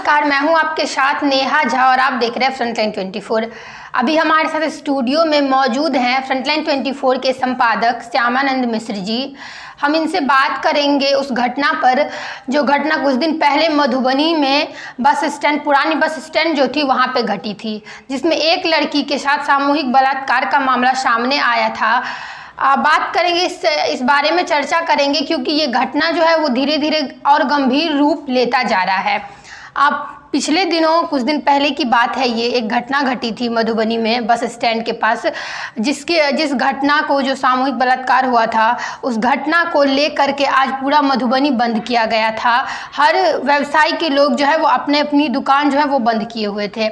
नमस्कार, मैं हूं आपके साथ नेहा झा और आप देख रहे हैं फ्रंटलाइन 24। अभी हमारे साथ स्टूडियो में मौजूद हैं फ्रंटलाइन 24 के संपादक श्यामानंद मिश्र जी। हम इनसे बात करेंगे उस घटना पर, जो घटना कुछ दिन पहले मधुबनी में बस स्टैंड, पुरानी बस स्टैंड जो थी वहां पे घटी थी, जिसमें एक लड़की के साथ सामूहिक बलात्कार का मामला सामने आया था। बात करेंगे इस बारे में चर्चा करेंगे, क्योंकि ये घटना जो है वो धीरे धीरे और गंभीर रूप लेता जा रहा है। आप पिछले दिनों, कुछ दिन पहले की बात है, ये एक घटना घटी थी मधुबनी में बस स्टैंड के पास, जिस घटना को, जो सामूहिक बलात्कार हुआ था, उस घटना को लेकर के आज पूरा मधुबनी बंद किया गया था। हर व्यवसाय के लोग जो है वो अपने अपनी दुकान जो है वो बंद किए हुए थे।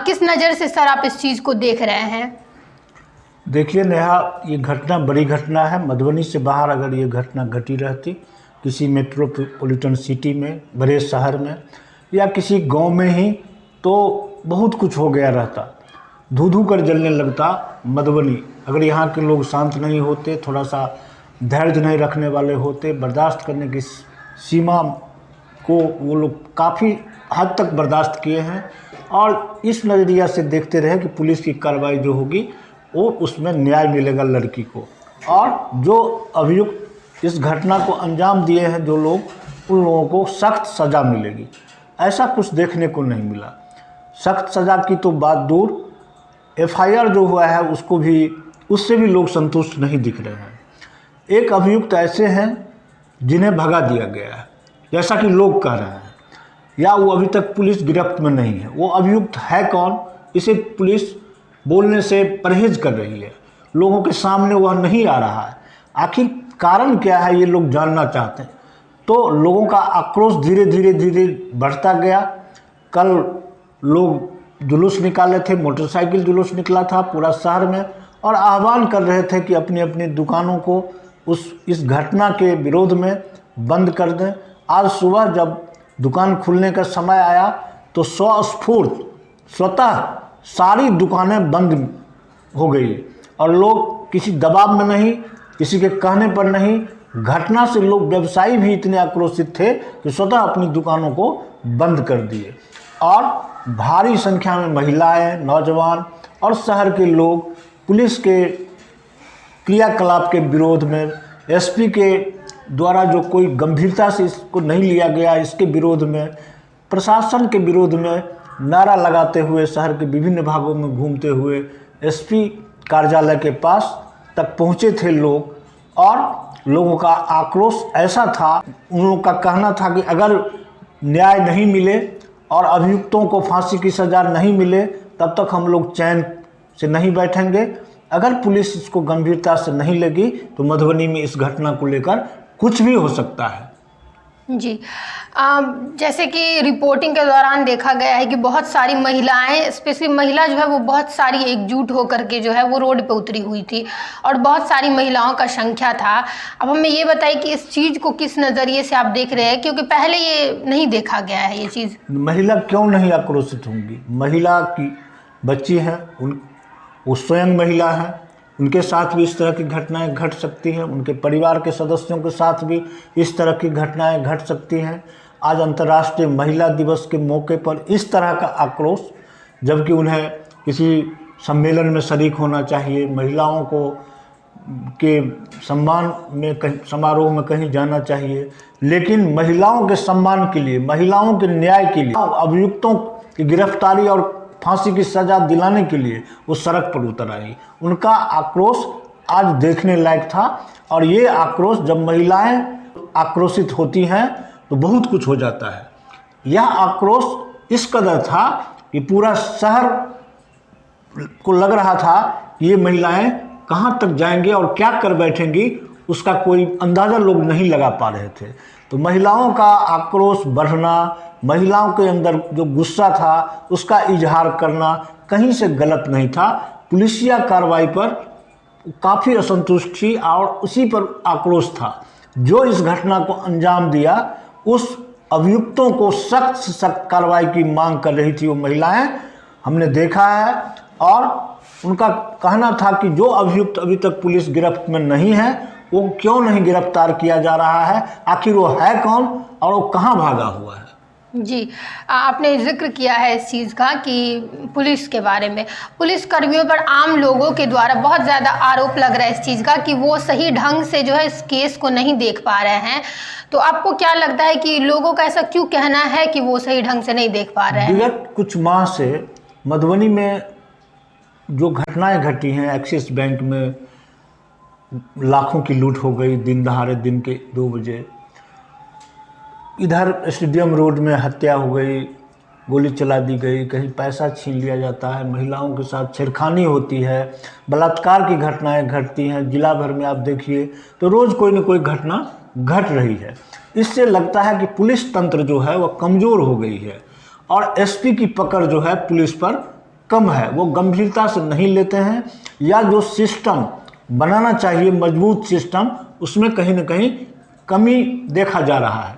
किस नज़र से सर आप इस चीज़ को देख रहे हैं? देखिए नेहा, ये घटना बड़ी घटना है। मधुबनी से बाहर अगर ये घटना घटी रहती, किसी मेट्रोपॉलिटन सिटी में, बड़े शहर में या किसी गांव में ही, तो बहुत कुछ हो गया रहता, धू धू कर जलने लगता मधुबनी। अगर यहाँ के लोग शांत नहीं होते, थोड़ा सा धैर्य नहीं रखने वाले होते, बर्दाश्त करने की सीमा को वो लोग काफ़ी हद तक बर्दाश्त किए हैं और इस नज़रिया से देखते रहे कि पुलिस की कार्रवाई जो होगी वो उसमें न्याय मिलेगा लड़की को, और जो अभियुक्त इस घटना को अंजाम दिए हैं जो लोग, उन लोगों को सख्त सज़ा मिलेगी। ऐसा कुछ देखने को नहीं मिला। सख्त सज़ा की तो बात दूर, एफआईआर जो हुआ है उसको भी, उससे भी लोग संतुष्ट नहीं दिख रहे हैं। एक अभियुक्त ऐसे हैं जिन्हें भगा दिया गया है, जैसा कि लोग कह रहे हैं, या वो अभी तक पुलिस गिरफ्त में नहीं है। वो अभियुक्त है कौन, इसे पुलिस बोलने से परहेज कर रही है, लोगों के सामने वह नहीं आ रहा है। आखिर कारण क्या है, ये लोग जानना चाहते हैं। तो लोगों का आक्रोश धीरे धीरे बढ़ता गया। कल लोग जुलूस निकाले थे, मोटरसाइकिल जुलूस निकला था पूरा शहर में, और आह्वान कर रहे थे कि अपनी अपनी दुकानों को इस घटना के विरोध में बंद कर दें। आज सुबह जब दुकान खुलने का समय आया तो स्वतः सारी दुकानें बंद हो गई और लोग किसी दबाव में नहीं, किसी के कहने पर नहीं, घटना से लोग, व्यवसायी भी इतने आक्रोशित थे कि स्वतः अपनी दुकानों को बंद कर दिए। और भारी संख्या में महिलाएं, नौजवान और शहर के लोग पुलिस के क्रियाकलाप के विरोध में, एसपी के द्वारा जो कोई गंभीरता से इसको नहीं लिया गया, इसके विरोध में, प्रशासन के विरोध में नारा लगाते हुए शहर के विभिन्न भागों में घूमते हुए एसपी कार्यालय के पास तक पहुंचे थे लोग। और लोगों का आक्रोश ऐसा था, उन लोगों का कहना था कि अगर न्याय नहीं मिले और अभियुक्तों को फांसी की सज़ा नहीं मिले तब तक हम लोग चैन से नहीं बैठेंगे। अगर पुलिस इसको गंभीरता से नहीं लेगी तो मधुबनी में इस घटना को लेकर कुछ भी हो सकता है। जी, जैसे कि रिपोर्टिंग के दौरान देखा गया है कि बहुत सारी महिलाएं, स्पेशली महिला जो है वो बहुत सारी एकजुट होकर के जो है वो रोड पे उतरी हुई थी और बहुत सारी महिलाओं का संख्या था। अब हमें ये बताइए कि इस चीज़ को किस नज़रिए से आप देख रहे हैं, क्योंकि पहले ये नहीं देखा गया है ये चीज़। महिला क्यों नहीं आक्रोशित होंगी? महिला की बच्ची हैं, वो स्वयं महिला हैं, उनके साथ भी इस तरह की घटनाएं घट सकती हैं, उनके परिवार के सदस्यों के साथ भी इस तरह की घटनाएं घट सकती हैं। आज अंतर्राष्ट्रीय महिला दिवस के मौके पर इस तरह का आक्रोश, जबकि उन्हें किसी सम्मेलन में शरीक होना चाहिए, महिलाओं को के सम्मान में, कहीं समारोह में कहीं जाना चाहिए, लेकिन महिलाओं के सम्मान के लिए, महिलाओं के न्याय के लिए, अभियुक्तों की गिरफ्तारी और फांसी की सज़ा दिलाने के लिए वो सड़क पर उतर आई। उनका आक्रोश आज देखने लायक था। और ये आक्रोश, जब महिलाएं आक्रोशित होती हैं तो बहुत कुछ हो जाता है। यह आक्रोश इस कदर था कि पूरा शहर को लग रहा था ये महिलाएं कहाँ तक जाएंगे और क्या कर बैठेंगी, उसका कोई अंदाज़ा लोग नहीं लगा पा रहे थे। तो महिलाओं का आक्रोश बढ़ना, महिलाओं के अंदर जो गुस्सा था उसका इजहार करना कहीं से गलत नहीं था। पुलिसिया कार्रवाई पर काफ़ी असंतुष्ट थी और उसी पर आक्रोश था। जो इस घटना को अंजाम दिया, उस अभियुक्तों को सख्त से सख्त कार्रवाई की मांग कर रही थी वो महिलाएं, हमने देखा है। और उनका कहना था कि जो अभियुक्त अभी तक पुलिस गिरफ्त में नहीं है, वो क्यों नहीं गिरफ्तार किया जा रहा है, आखिर वो है कौन और वो कहाँ भागा हुआ है। जी, आपने ज़िक्र किया है इस चीज़ का कि पुलिस के बारे में, पुलिस कर्मियों पर आम लोगों के द्वारा बहुत ज़्यादा आरोप लग रहा है इस चीज़ का कि वो सही ढंग से जो है इस केस को नहीं देख पा रहे हैं। तो आपको क्या लगता है कि लोगों का ऐसा क्यों कहना है कि वो सही ढंग से नहीं देख पा रहे हैं? विगत कुछ माह से मधुबनी में जो घटनाएं घटी हैं, एक्सिस बैंक में लाखों की लूट हो गई दिन दहाड़े, दिन के 2 बजे। इधर स्टेडियम रोड में हत्या हो गई, गोली चला दी गई, कहीं पैसा छीन लिया जाता है, महिलाओं के साथ छेड़खानी होती है, बलात्कार की घटनाएं घटती हैं। जिला भर में आप देखिए तो रोज़ कोई न कोई घटना घट रही है। इससे लगता है कि पुलिस तंत्र जो है वह कमज़ोर हो गई है और एसपी की पकड़ जो है पुलिस पर कम है, वो गंभीरता से नहीं लेते हैं, या जो सिस्टम बनाना चाहिए मजबूत सिस्टम, उसमें कहीं न कहीं कमी देखा जा रहा है।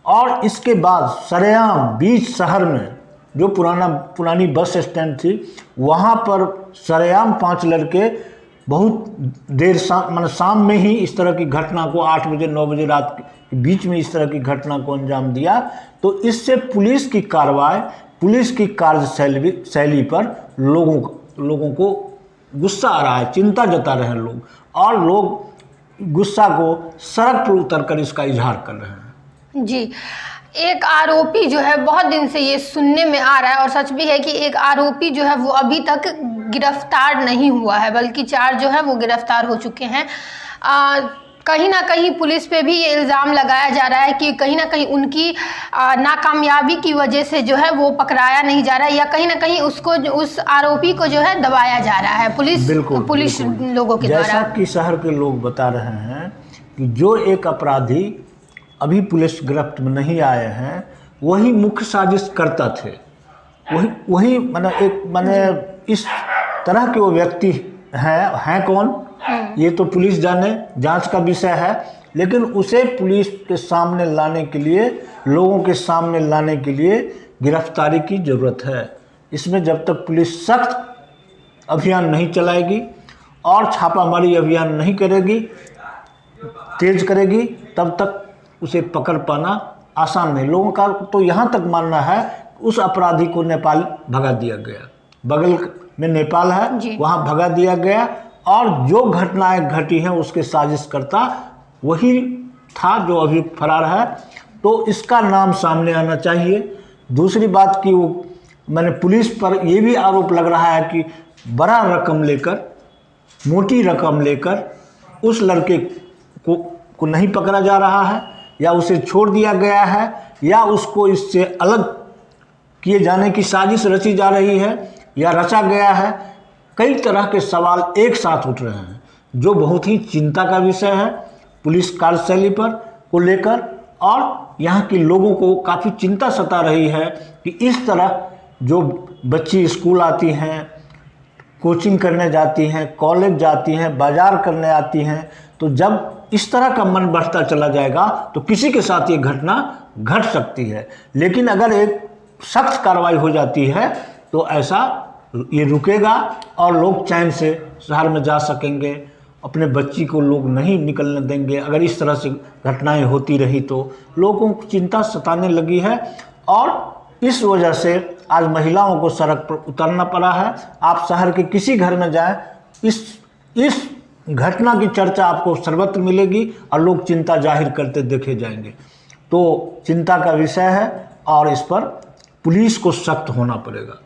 और इसके बाद सरेआम बीच शहर में जो पुरानी बस स्टैंड थी, वहाँ पर सरेआम 5 लड़के बहुत देर शाम में ही इस तरह की घटना को 8 बजे 9 बजे रात के बीच में इस तरह की घटना को अंजाम दिया। तो इससे पुलिस की कार्रवाई, पुलिस की कार्यशैली पर लोगों को गुस्सा आ रहा है, चिंता जता रहे हैं लोग, और लोग गुस्सा को सड़क पर उतर कर इसका इजहार कर रहे हैं। जी, एक आरोपी जो है बहुत दिन से ये सुनने में आ रहा है और सच भी है कि एक आरोपी जो है वो अभी तक गिरफ्तार नहीं हुआ है, बल्कि 4 जो है वो गिरफ्तार हो चुके हैं। कहीं ना कहीं पुलिस पे भी ये इल्ज़ाम लगाया जा रहा है कि कहीं ना कहीं उनकी नाकामयाबी की वजह से जो है वो पकड़ाया नहीं जा रहा है, या कहीं ना कहीं उस आरोपी को जो है दबाया जा रहा है पुलिस लोगों के द्वारा। जैसा कि शहर के लोग बता रहे हैं कि जो एक अपराधी अभी पुलिस गिरफ्त में नहीं आए हैं, वही मुख्य साजिश करता थे, वही माने इस तरह के वो व्यक्ति हैं कौन, ये तो पुलिस जाने, जांच का विषय है। लेकिन उसे पुलिस के सामने लाने के लिए, लोगों के सामने लाने के लिए गिरफ्तारी की ज़रूरत है। इसमें जब तक पुलिस सख्त अभियान नहीं चलाएगी और छापामारी अभियान नहीं करेगी, तेज करेगी, तब तक उसे पकड़ पाना आसान नहीं। लोगों का तो यहाँ तक मानना है उस अपराधी को नेपाल भगा दिया गया, बगल में नेपाल है, वहाँ भगा दिया गया, और जो घटनाएं घटी हैं उसके साजिश करता वही था जो अभी फरार है। तो इसका नाम सामने आना चाहिए। दूसरी बात कि वो पुलिस पर ये भी आरोप लग रहा है कि बड़ा रकम लेकर, मोटी रकम लेकर उस लड़के को नहीं पकड़ा जा रहा है, या उसे छोड़ दिया गया है, या उसको इससे अलग किए जाने की साजिश रची जा रही है या रचा गया है। कई तरह के सवाल एक साथ उठ रहे हैं, जो बहुत ही चिंता का विषय है पुलिस कार्यशैली पर को लेकर, और यहाँ के लोगों को काफ़ी चिंता सता रही है कि इस तरह जो बच्ची स्कूल आती हैं, कोचिंग करने जाती हैं, कॉलेज जाती हैं, बाजार करने आती हैं, तो जब इस तरह का मन बढ़ता चला जाएगा तो किसी के साथ ये घटना घट सकती है। लेकिन अगर एक सख्त कार्रवाई हो जाती है तो ऐसा ये रुकेगा और लोग चैन से शहर में जा सकेंगे, अपने बच्ची को लोग नहीं निकलने देंगे। अगर इस तरह से घटनाएं होती रही तो लोगों को चिंता सताने लगी है, और इस वजह से आज महिलाओं को सड़क पर उतरना पड़ा है। आप शहर के किसी घर में जाएं, इस घटना की चर्चा आपको सर्वत्र मिलेगी और लोग चिंता जाहिर करते देखे जाएंगे। तो चिंता का विषय है और इस पर पुलिस को सख्त होना पड़ेगा।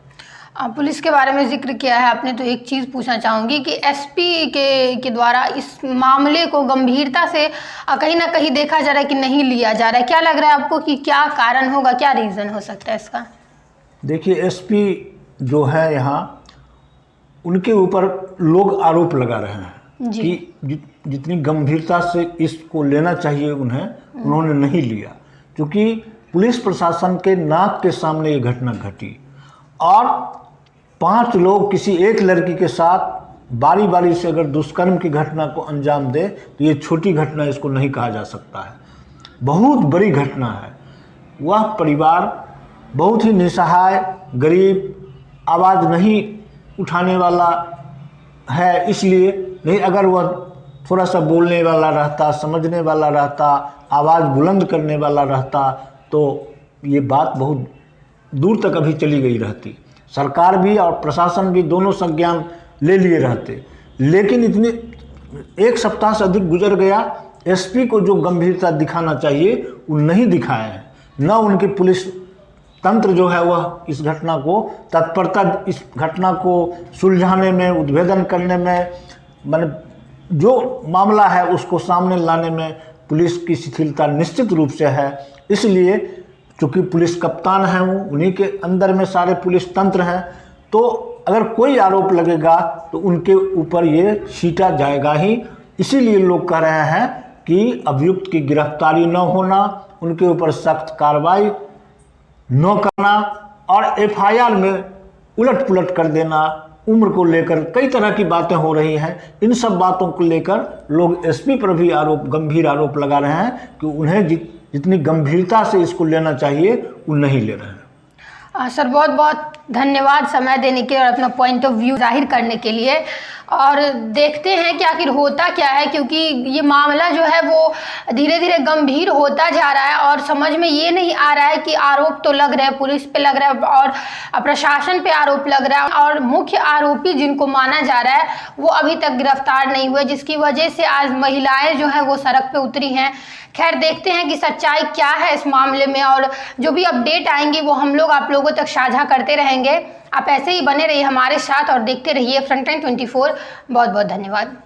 पुलिस के बारे में जिक्र किया है आपने, तो एक चीज़ पूछना चाहूँगी कि एसपी के द्वारा इस मामले को गंभीरता से कहीं ना कहीं देखा जा रहा है कि नहीं लिया जा रहा है। क्या लग रहा है आपको कि क्या कारण होगा, क्या रीज़न हो सकता है इसका? देखिए, एसपी जो है यहाँ, उनके ऊपर लोग आरोप लगा रहे हैं कि जितनी गंभीरता से इसको लेना चाहिए उन्होंने नहीं लिया, क्योंकि पुलिस प्रशासन के नाक के सामने ये घटना घटी और 5 लोग किसी एक लड़की के साथ बारी बारी से अगर दुष्कर्म की घटना को अंजाम दे तो ये छोटी घटना इसको नहीं कहा जा सकता है, बहुत बड़ी घटना है। वह परिवार बहुत ही निसहाय, गरीब, आवाज़ नहीं उठाने वाला है, इसलिए नहीं, अगर वह थोड़ा सा बोलने वाला रहता, समझने वाला रहता, आवाज़ बुलंद करने वाला रहता, तो ये बात बहुत दूर तक अभी चली गई रहती, सरकार भी और प्रशासन भी दोनों संज्ञान ले लिए रहते। लेकिन इतने 1 सप्ताह से अधिक गुजर गया, एसपी को जो गंभीरता दिखाना चाहिए वो नहीं दिखाए हैं। न उनकी पुलिस तंत्र जो है वह इस घटना को तत्परता, इस घटना को सुलझाने में, उद्भेदन करने में, माने जो मामला है उसको सामने लाने में पुलिस की शिथिलता निश्चित रूप से है। इसलिए चूँकि पुलिस कप्तान हैं, वो उन्हीं के अंदर में सारे पुलिस तंत्र हैं, तो अगर कोई आरोप लगेगा तो उनके ऊपर ये छीटा जाएगा ही। इसीलिए लोग कह रहे हैं कि अभियुक्त की गिरफ्तारी न होना, उनके ऊपर सख्त कार्रवाई न करना और एफआईआर में उलट पुलट कर देना, उम्र को लेकर कई तरह की बातें हो रही हैं। इन सब बातों को लेकर लोग एसपी पर भी गंभीर आरोप लगा रहे हैं कि उन्हें जितनी गंभीरता से इसको लेना चाहिए वो नहीं ले रहे हैं। सर बहुत बहुत धन्यवाद समय देने के और अपना पॉइंट ऑफ व्यू जाहिर करने के लिए। और देखते हैं कि आखिर होता क्या है, क्योंकि ये मामला जो है वो धीरे धीरे गंभीर होता जा रहा है और समझ में ये नहीं आ रहा है कि आरोप तो लग रहे हैं, पुलिस पे लग रहा है और प्रशासन पे आरोप लग रहा है, और मुख्य आरोपी जिनको माना जा रहा है वो अभी तक गिरफ्तार नहीं हुए, जिसकी वजह से आज महिलाएं जो हैं वो सड़क पे उतरी हैं। खैर देखते हैं कि सच्चाई क्या है इस मामले में, और जो भी अपडेट आएंगी वो हम लोग आप लोगों तक साझा करते रहेंगे। आप ऐसे ही बने रहिए हमारे साथ और देखते रहिए फ्रंटलाइन 24। बहुत बहुत धन्यवाद।